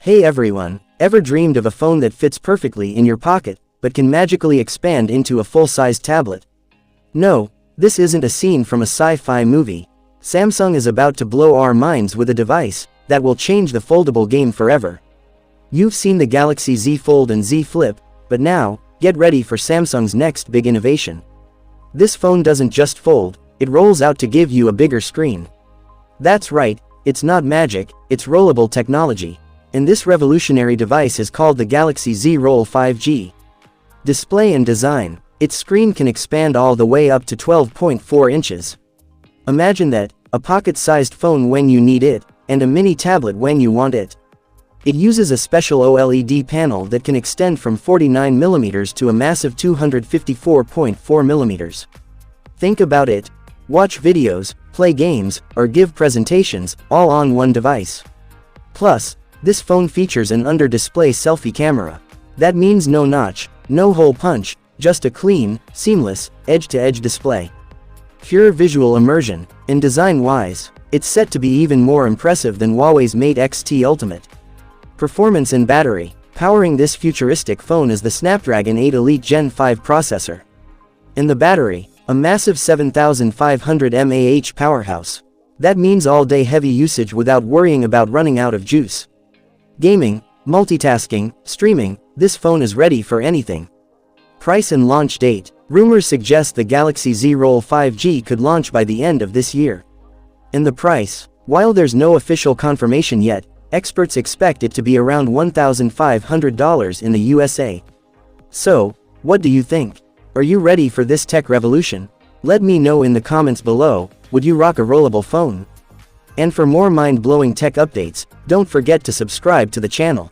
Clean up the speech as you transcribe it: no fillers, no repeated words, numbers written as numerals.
Hey everyone, ever dreamed of a phone that fits perfectly in your pocket, but can magically expand into a full-sized tablet? No, this isn't a scene from a sci-fi movie. Samsung is about to blow our minds with a device that will change the foldable game forever. You've seen the Galaxy Z Fold and Z Flip, but now, get ready for Samsung's next big innovation. This phone doesn't just fold, it rolls out to give you a bigger screen. That's right, it's not magic, it's rollable technology. And this revolutionary device is called the Galaxy Z Roll 5G. Display and design. Its screen can expand all the way up to 12.4 inches. Imagine that, a pocket-sized phone when you need it, and a mini tablet when you want it. It uses a special OLED panel that can extend from 49mm to a massive 254.4mm. Think about it. Watch videos, play games, or give presentations, all on one device. Plus, this phone features an under-display selfie camera. That means no notch, no hole punch, just a clean, seamless, edge-to-edge display. Pure visual immersion, and design-wise, it's set to be even more impressive than Huawei's Mate X-T Ultimate. Performance and battery. Powering this futuristic phone is the Snapdragon 8 Elite Gen 5 processor. In the battery, a massive 7500 mAh powerhouse. That means all-day heavy usage without worrying about running out of juice. Gaming, multitasking, streaming, this phone is ready for anything. Price and launch date. Rumors suggest the Galaxy Z Roll 5G could launch by the end of this year. And the price, while there's no official confirmation yet, experts expect it to be around $1,500 in the USA. So, what do you think? Are you ready for this tech revolution? Let me know in the comments below. Would you rock a rollable phone? And for more mind-blowing tech updates, don't forget to subscribe to the channel.